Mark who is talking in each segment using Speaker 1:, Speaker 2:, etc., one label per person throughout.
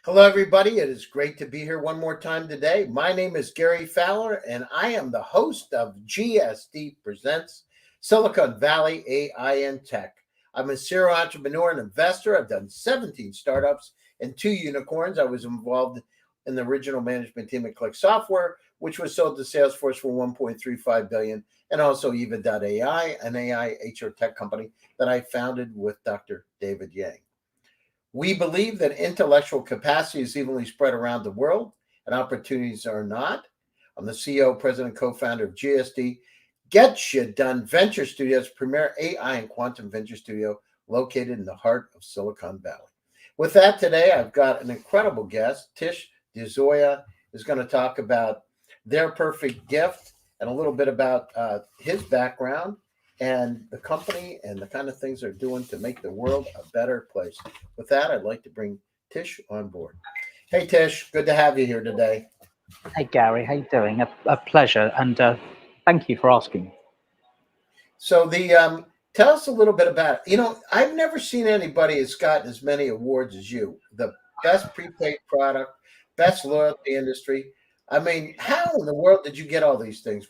Speaker 1: Hello, everybody. It is great to be here one more time today. My name is Gary Fowler, and I am the host of GSD Presents Silicon Valley AI and Tech. I'm a serial entrepreneur and investor. I've done 17 startups and 2 unicorns. I was involved in the original management team at Click Software, which was sold to Salesforce for $1.35 billion, and also Yva.ai, an AI HR tech company that I founded with Dr. David Yang. We believe that intellectual capacity is evenly spread around the world and opportunities are not. I'm the CEO, president, co-founder of GSD Get Shit Done Venture Studios, premier AI and quantum venture studio located in the heart of Silicon Valley. With that, today I've got an incredible guest. Thish De Zoysa is going to talk about their perfect gift and a little bit about his background and the company and the kind of things they're doing to make the world a better place. With that, I'd like to bring Thish on board. Hey, Thish, good to have you here today.
Speaker 2: Hey, Gary, how you doing? A pleasure, and thank you for asking.
Speaker 1: So tell us a little bit about, I've never seen anybody that's gotten as many awards as you. The best prepaid product, best loyalty industry. I mean, how in the world did you get all these things?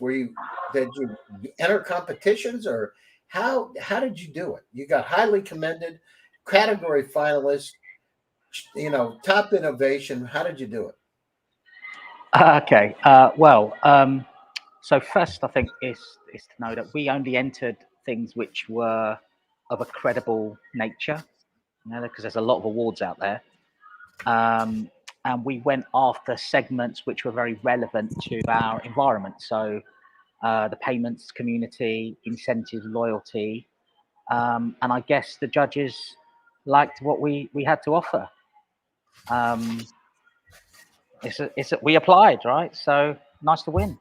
Speaker 1: Did you enter competitions, or how did you do it? You got highly commended, category finalist, top innovation. How did you do it?
Speaker 2: Okay, so first I think is to know that we only entered things which were of a credible nature, because there's a lot of awards out there. And we went after segments which were very relevant to our environment. So the payments community, incentives, loyalty, and I guess the judges liked what we had to offer. We applied, right? So nice to win.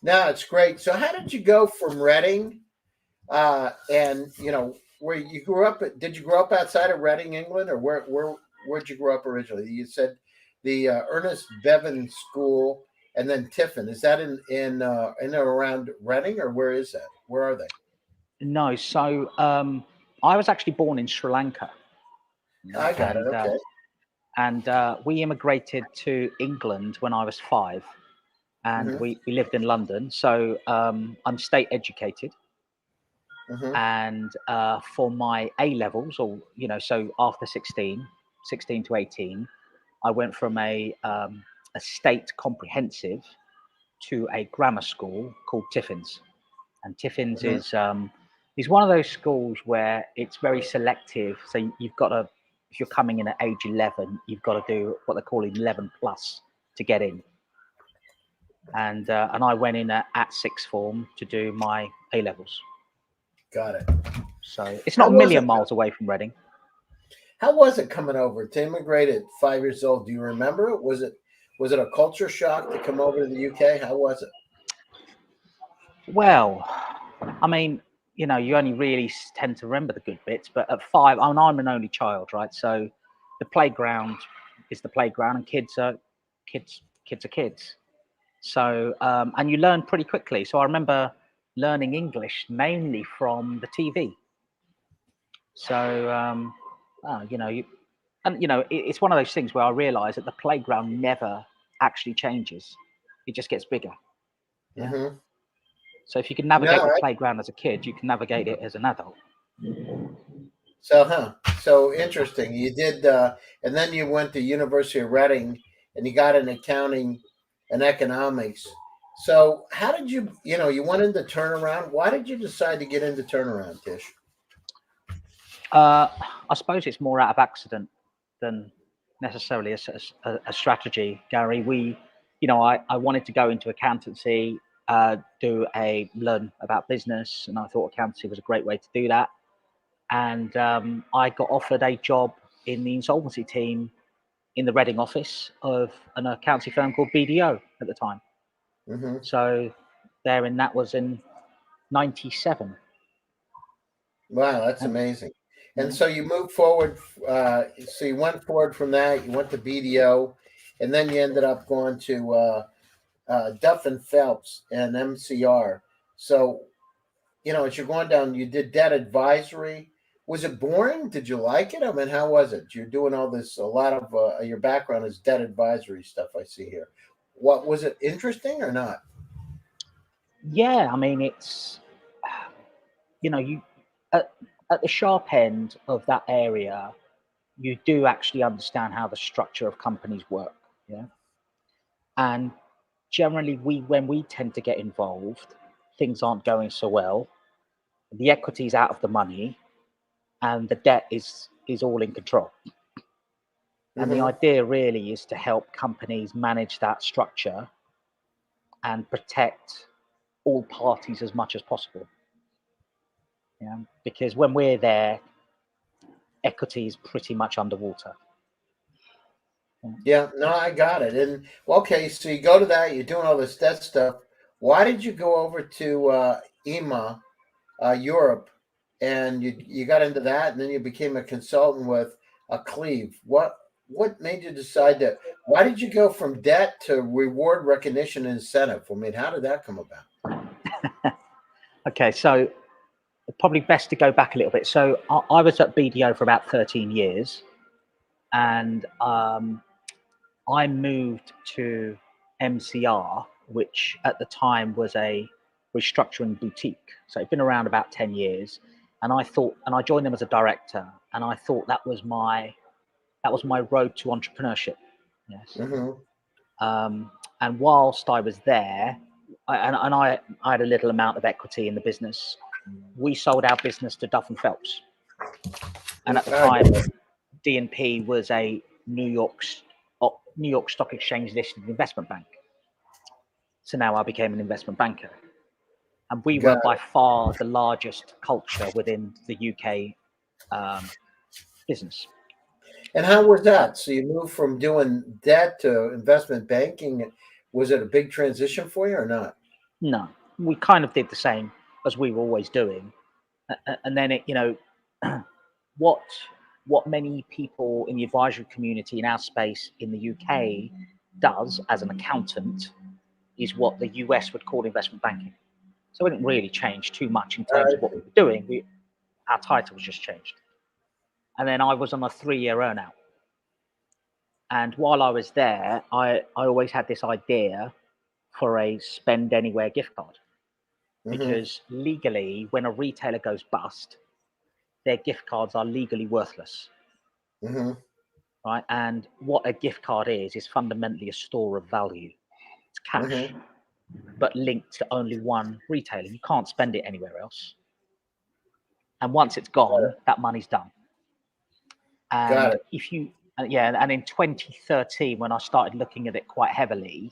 Speaker 1: No, it's great. So how did you go from Reading, and where you grew up? Did you grow up outside of Reading, England, or where'd you grow up originally? You said the Ernest Bevan School, and then Tiffin. Is that in and around Reading, or where is that? Where are they?
Speaker 2: No, so I was actually born in Sri Lanka.
Speaker 1: I got it. Okay.
Speaker 2: And we immigrated to England when I was 5, and we lived in London. So I'm state educated. And for my A levels, or so after 16 to 18, I went from a state comprehensive to a grammar school called Tiffin's. And Tiffin's is one of those schools where it's very selective. So you've got to, if you're coming in at age 11, you've got to do what they're calling 11 plus to get in. And I went in at sixth form to do my A levels.
Speaker 1: Got it.
Speaker 2: So it's not a million miles away from Reading.
Speaker 1: How was it coming over to immigrate at 5 years old? Do you remember it? Was it a culture shock to come over to the UK? How was it?
Speaker 2: Well, I mean, you only really tend to remember the good bits, but at 5, I'm an only child, right? So the playground is the playground, and kids are kids. So, and you learn pretty quickly. So I remember learning English mainly from the TV. So, it's one of those things where I realize that the playground never actually changes. It just gets bigger. Yeah. So if you can navigate the playground as a kid, you can navigate it as an adult.
Speaker 1: So interesting. You did, and then you went to University of Reading, and you got an accounting and economics. So how did you went into turnaround? Why did you decide to get into turnaround, Thish?
Speaker 2: I suppose it's more out of accident than necessarily a strategy, Gary. I wanted to go into accountancy, learn about business, and I thought accountancy was a great way to do that. And I got offered a job in the insolvency team in the Reading office of an accountancy firm called BDO at the time. So that was in 97.
Speaker 1: Wow, that's amazing. And so you moved forward. So you went forward from that. You went to BDO, and then you ended up going to Duff and Phelps and MCR. So, as you're going down, you did debt advisory. Was it boring? Did you like it? I mean, how was it? You're doing all this, a lot of your background is debt advisory stuff I see here. What was it, interesting or not?
Speaker 2: Yeah, I mean, it's, you at the sharp end of that area, you do actually understand how the structure of companies work. Yeah. And generally, when we tend to get involved, things aren't going so well. The equity's out of the money, and the debt is all in control. And the idea really is to help companies manage that structure and protect all parties as much as possible. Yeah, because when we're there, equity is pretty much underwater.
Speaker 1: Yeah, no, I got it. And okay, so you go to that, you're doing all this debt stuff. Why did you go over to EMA, Europe, and you got into that, and then you became a consultant with a Cleve? What made you decide to? Why did you go from debt to reward, recognition, and incentive? I mean, how did that come about?
Speaker 2: Okay, so probably best to go back a little bit. So I was at BDO for about 13 years, and I moved to MCR, which at the time was a restructuring boutique. So it'd been around about 10 years. And I joined them as a director, and I thought that was my road to entrepreneurship. Yes. And whilst I was there, I had a little amount of equity in the business. We sold our business to Duff and Phelps, and at the time, D&P was a New York Stock Exchange listed investment bank. So now I became an investment banker, and we were by far the largest culture within the UK business.
Speaker 1: And how was that? So you moved from doing debt to investment banking. Was it a big transition for you or not?
Speaker 2: No, we kind of did the same as we were always doing. And then what many people in the advisory community in our space in the UK does as an accountant is what the US would call investment banking. So it didn't really change too much in terms of what we were doing. Our title was just changed. And then I was on a 3-year earn out. And while I was there, I always had this idea for a spend anywhere gift card. Because legally, when a retailer goes bust, their gift cards are legally worthless. Right? And what a gift card is fundamentally a store of value. It's cash, but linked to only one retailer. You can't spend it anywhere else. And once it's gone, that money's done. And if you, and in 2013, when I started looking at it quite heavily,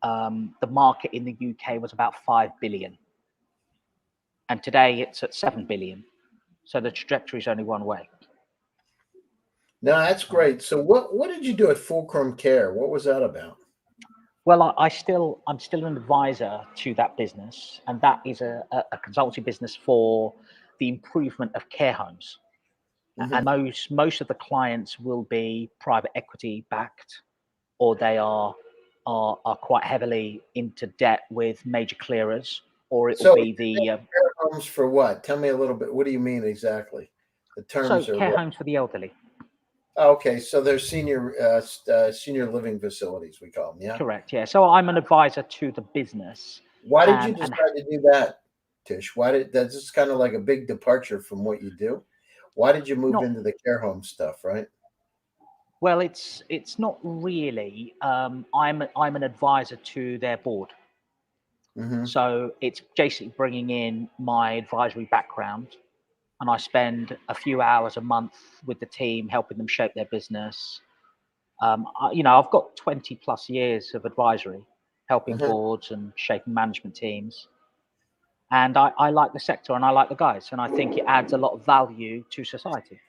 Speaker 2: the market in the UK was about 5 billion. And today it's at 7 billion. So the trajectory is only one way.
Speaker 1: No, that's great. So what did you do at Fulcrum Care? What was that about?
Speaker 2: Well, I'm still an advisor to that business, and that is a consultancy business for the improvement of care homes. And most of the clients will be private equity backed, or they are quite heavily into debt with major clearers, or it will be the
Speaker 1: care homes for what? Tell me a little bit. What do you mean exactly? The terms
Speaker 2: so
Speaker 1: are
Speaker 2: care homes for the elderly.
Speaker 1: Okay, so they're senior living facilities, we call them, yeah?
Speaker 2: Correct, yeah. So I'm an advisor to the business.
Speaker 1: Why did you decide to do that, Tish? That's just kind of like a big departure from what you do. Why did you move into the care home stuff, right?
Speaker 2: Well, it's not really. I'm an advisor to their board. So it's basically bringing in my advisory background, and I spend a few hours a month with the team, helping them shape their business. I've got 20 plus years of advisory, helping boards and shaping management teams. And I like the sector and I like the guys, and I think it adds a lot of value to society.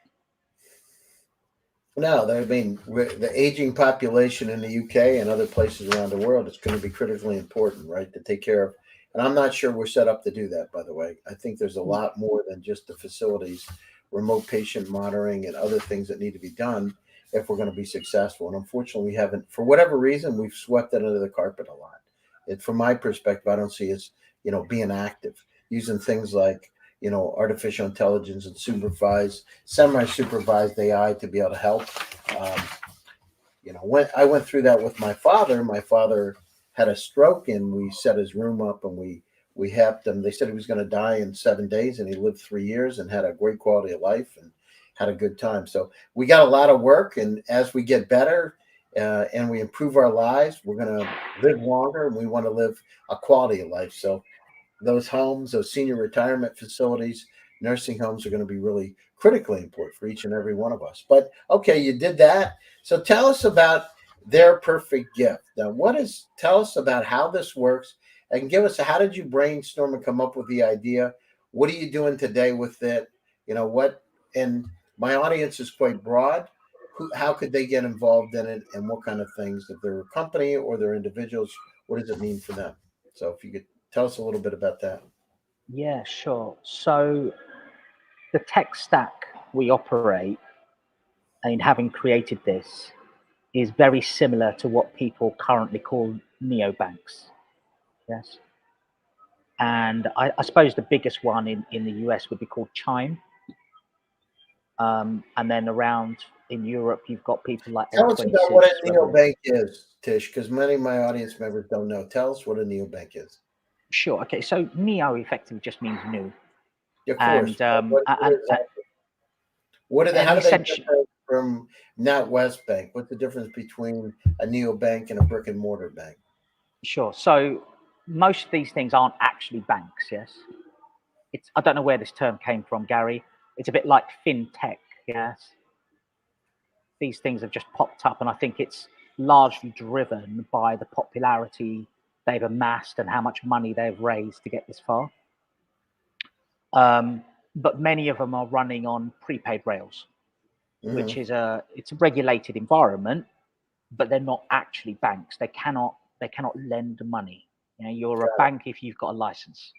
Speaker 1: No, I mean, the aging population in the UK and other places around the world is going to be critically important, right? To take care of. And I'm not sure we're set up to do that, by the way. I think there's a lot more than just the facilities, remote patient monitoring and other things that need to be done if we're going to be successful. And unfortunately, we haven't, for whatever reason, we've swept it under the carpet a lot. From my perspective, I don't see us, being active, using things like, artificial intelligence and supervised, semi-supervised AI to be able to help. When I went through that with my father had a stroke, and we set his room up, and we helped him. They said he was going to die in 7 days, and he lived 3 years and had a great quality of life and had a good time. So we got a lot of work, and as we get better and we improve our lives, we're going to live longer, and we want to live a quality of life. So those homes, those senior retirement facilities, nursing homes are going to be really critically important for each and every one of us. But okay, you did that. So tell us about their perfect gift. Now, tell us about how this works, and give us how did you brainstorm and come up with the idea? What are you doing today with it? And my audience is quite broad. How could they get involved in it, and what kind of things, if they're a company or they're individuals, what does it mean for them? So if you could tell us a little bit about that.
Speaker 2: Yeah, sure. So the tech stack we operate, and having created this, is very similar to what people currently call neobanks. Yes. And I suppose the biggest one in the US would be called Chime. And then around in Europe, you've got people like
Speaker 1: Tell us about what a
Speaker 2: N26.
Speaker 1: neobank is, Thish, because many of my audience members don't know. Tell us what a neobank is.
Speaker 2: Sure. Okay. So neo effectively just means new.
Speaker 1: Of course.
Speaker 2: And
Speaker 1: How do they differ from NatWest Bank? What's the difference between a neobank and a brick and mortar bank?
Speaker 2: Sure. So most of these things aren't actually banks. Yes. I don't know where this term came from, Gary. It's a bit like fintech. Yes. These things have just popped up, and I think it's largely driven by the popularity they've amassed and how much money they've raised to get this far. But many of them are running on prepaid rails, which is it's a regulated environment, but they're not actually banks. They cannot lend money. You're a bank if you've got a license,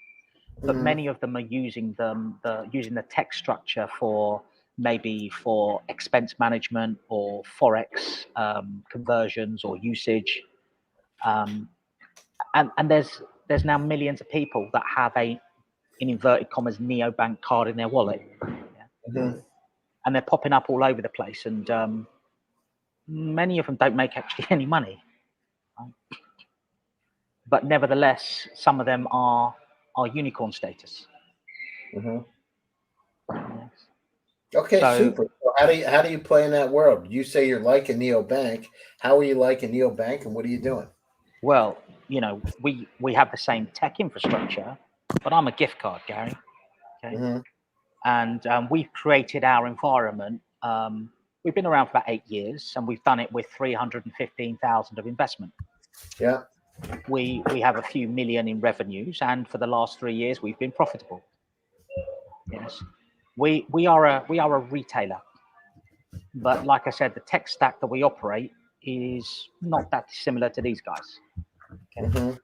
Speaker 2: but many of them are using the tech structure for expense management or forex conversions or usage. And there's now millions of people that have in inverted commas, neobank card in their wallet. And they're popping up all over the place. And many of them don't make actually any money. Right? But nevertheless, some of them are unicorn status. Yes.
Speaker 1: Okay, super. So how do you play in that world? You say you're like a neobank. How are you like a neobank, and what are you doing?
Speaker 2: Well, we have the same tech infrastructure, but I'm a gift card, Gary. Okay. And we've created our environment. We've been around for about 8 years, and we've done it with 315,000 of investment.
Speaker 1: Yeah.
Speaker 2: We have a few million in revenues, and for the last 3 years, we've been profitable. Yes. We are a retailer, but like I said, the tech stack that we operate is not that similar to these guys. Okay.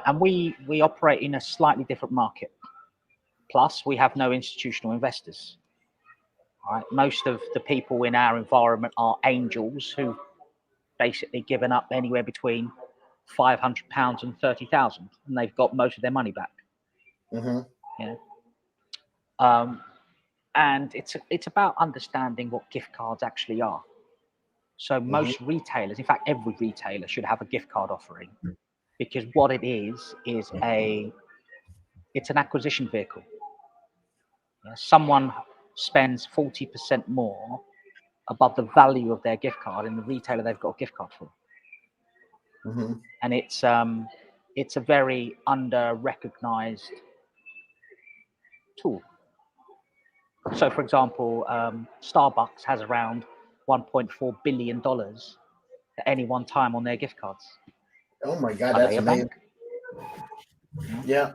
Speaker 2: And we operate in a slightly different market. Plus, we have no institutional investors. Right? Most of the people in our environment are angels who've basically given up anywhere between £500 and 30,000, and they've got most of their money back. Yeah. And it's about understanding what gift cards actually are. So most retailers, in fact, every retailer should have a gift card offering, because what it is it's an acquisition vehicle. Yeah, someone spends 40% more above the value of their gift card in the retailer they've got a gift card for. And it's a very under-recognized tool. So, for example, Starbucks has around $1.4 billion at any one time on their gift cards.
Speaker 1: Oh my God, that's amazing. Yeah.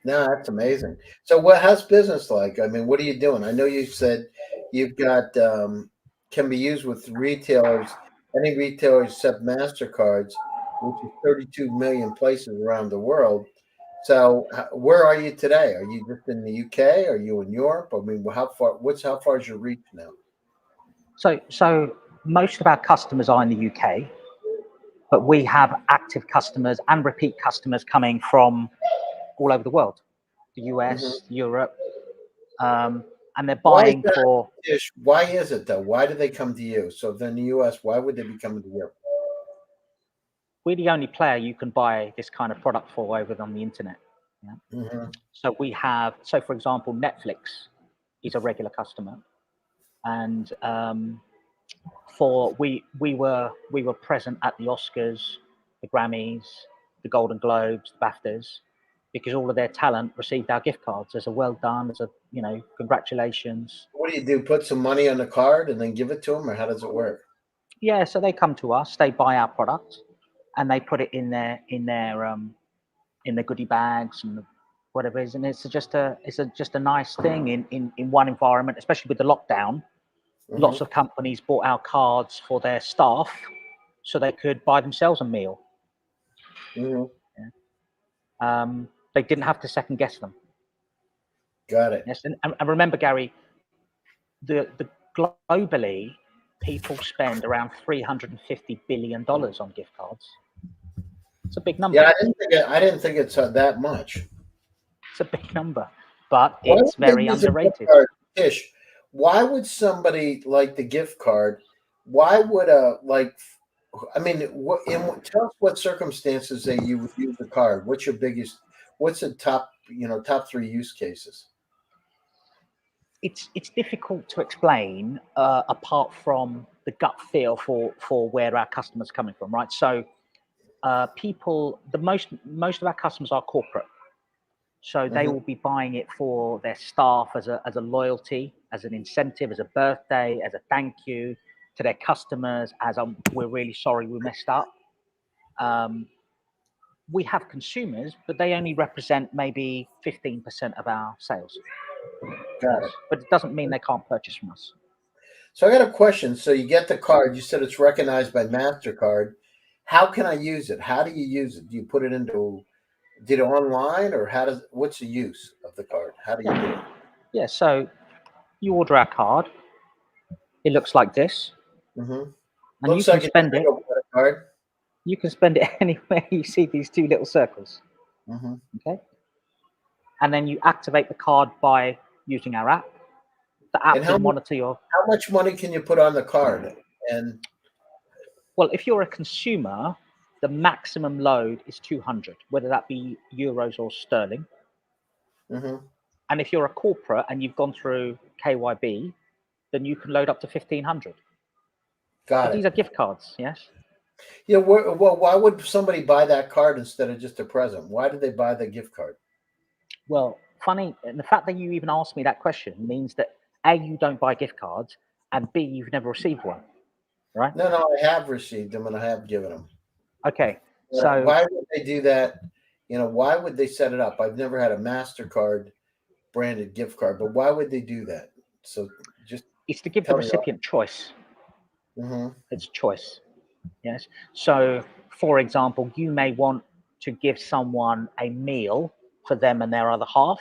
Speaker 1: No, that's amazing. So how's business like? I mean, what are you doing? I know you said you've got can be used with retailers, any retailer except MasterCards, which is 32 million places around the world. So where are you today? Are you just in the UK? Are you in Europe? I mean, how far is your reach now?
Speaker 2: So most of our customers are in the UK, but we have active customers and repeat customers coming from all over the world, the
Speaker 1: Mm-hmm.
Speaker 2: US, Europe, and they're
Speaker 1: Why is
Speaker 2: buying
Speaker 1: that,
Speaker 2: for.
Speaker 1: Tish? Why is it though? Why do they come to you? So then the US, why would they be coming to you?
Speaker 2: We're the only player you can buy this kind of product for over on the internet. Yeah?
Speaker 1: Mm-hmm.
Speaker 2: So we have, so for example, Netflix is a regular customer, and we were present at the Oscars, the Grammys, the Golden Globes, the BAFTAs, because all of their talent received our gift cards as a well done, as a congratulations.
Speaker 1: What do? Put some money on the card and then give it to them, or how does it work?
Speaker 2: Yeah, so they come to us, they buy our product, and they put it in their goodie bags and whatever it is, and it's just a nice thing in one environment, especially with the lockdown.
Speaker 1: Mm-hmm.
Speaker 2: Lots of companies bought our cards for their staff so they could buy themselves a meal.
Speaker 1: Mm-hmm.
Speaker 2: Yeah. They didn't have to second guess them.
Speaker 1: Got it.
Speaker 2: Yes, and remember, Gary, the globally, people spend around $350 billion on gift cards. It's a big number.
Speaker 1: Yeah, I didn't think it's that much.
Speaker 2: It's a big number, but it's very underrated.
Speaker 1: Tish, why would somebody like the gift card? Why would I mean, tell us what circumstances that you would use the card. What's the top 3 use cases?
Speaker 2: It's difficult to explain apart from the gut feel for where our customers are coming from, right? So most of our customers are corporate, so they will be buying it for their staff as a loyalty, as an incentive, as a birthday, as a thank you to their customers, we're really sorry we messed up. We have consumers, but they only represent maybe 15% of our sales.
Speaker 1: Got it.
Speaker 2: But it doesn't mean they can't purchase from us.
Speaker 1: So I got a question. So you get the card. You said it's recognized by MasterCard. How can I use it? How do you use it? Do you put it did it online, or what's the use of the card? How do you do it?
Speaker 2: Yeah, so you order our card. It looks like this.
Speaker 1: Mm-hmm.
Speaker 2: And you can spend it.
Speaker 1: Card.
Speaker 2: You can spend it anywhere you see these 2 little circles.
Speaker 1: Mm-hmm.
Speaker 2: Okay. And then you activate the card by using our app. The app will monitor
Speaker 1: How much money can you put on the card? And
Speaker 2: well, if you're a consumer, the maximum load is 200, whether that be euros or sterling.
Speaker 1: Mm-hmm.
Speaker 2: And if you're a corporate and you've gone through KYB, then you can load up to 1,500. But these are gift cards, yes?
Speaker 1: Yeah. Well, why would somebody buy that card instead of just a present? Why did they buy the gift card?
Speaker 2: Well, funny, and the fact that you even asked me that question means that A, you don't buy gift cards, and B, you've never received one, right?
Speaker 1: No, I have received them and I have given them.
Speaker 2: Okay, so
Speaker 1: why would they do that? Why would they set it up? I've never had a MasterCard branded gift card, but why would they do that? So
Speaker 2: it's to give the recipient choice.
Speaker 1: Mm-hmm.
Speaker 2: It's choice. Yes. So, for example, you may want to give someone a meal for them and their other half,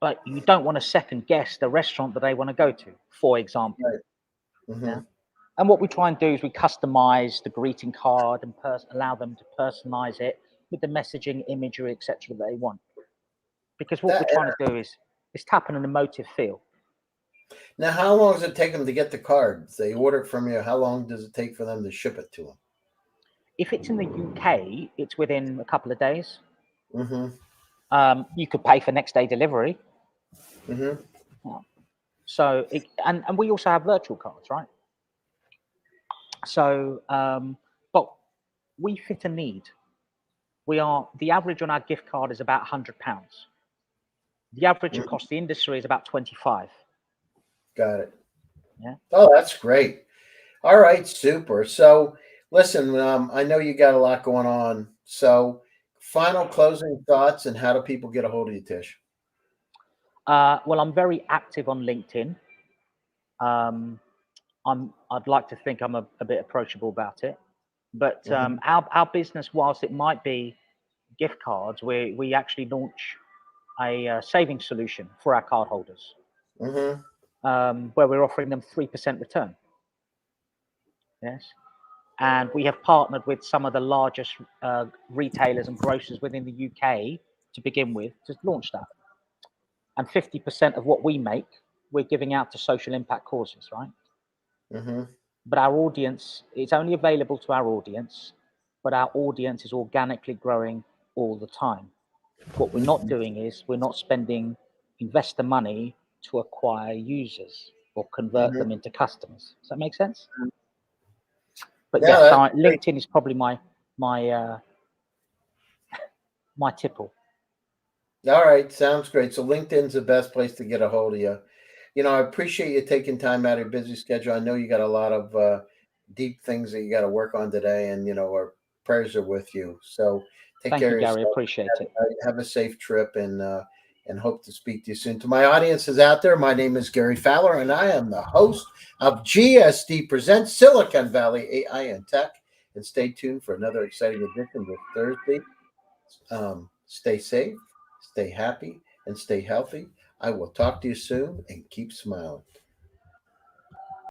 Speaker 2: but you don't want to second guess the restaurant that they want to go to, for example.
Speaker 1: Right. Mm-hmm.
Speaker 2: Yeah? And what we try and do is we customize the greeting card and allow them to personalize it with the messaging, imagery, etc. that they want. Because what we're trying to do is tap on an emotive feel.
Speaker 1: Now, how long does it take them to get the card? If they order it from you, how long does it take for them to ship it to them?
Speaker 2: If it's in the UK, it's within a couple of days.
Speaker 1: Mm-hmm.
Speaker 2: You could pay for next day delivery.
Speaker 1: Mm-hmm.
Speaker 2: Yeah. So, and we also have virtual cards, right? So, but we fit a need. The average on our gift card is about £100. The average across the industry is about 25.
Speaker 1: Got it.
Speaker 2: Yeah.
Speaker 1: Oh, that's great. All right, super. So, listen, I know you got a lot going on. So, final closing thoughts, and how do people get a hold of you, Tish?
Speaker 2: Well, I'm very active on LinkedIn. I'd like to think I'm a bit approachable about it, but our business, whilst it might be gift cards, we actually launch a savings solution for our card holders, where we're offering them 3% return. Yes, and we have partnered with some of the largest retailers and grocers within the UK to begin with to launch that. And 50% of what we make, we're giving out to social impact causes, right? But our audience, it's only available to our audience, but our audience is organically growing all the time. What we're not doing is we're not spending investor money to acquire users or convert them into customers. Does that make sense? But
Speaker 1: yeah,
Speaker 2: yes, LinkedIn is probably my tipple.
Speaker 1: All right, sounds great. So LinkedIn's the best place to get a hold of you. You know, I appreciate you taking time out of your busy schedule. I know you got a lot of deep things that you got to work on today, and you know, our prayers are with you. So take
Speaker 2: Thank
Speaker 1: care
Speaker 2: you,
Speaker 1: of
Speaker 2: Gary.
Speaker 1: yourself.
Speaker 2: Appreciate it.
Speaker 1: Have a safe trip, and hope to speak to you soon. To my audiences out there, my name is Gary Fowler, and I am the host of GSD Presents Silicon Valley AI and Tech. And stay tuned for another exciting edition this Thursday. Stay safe, stay happy, and stay healthy. I will talk to you soon, and keep smiling.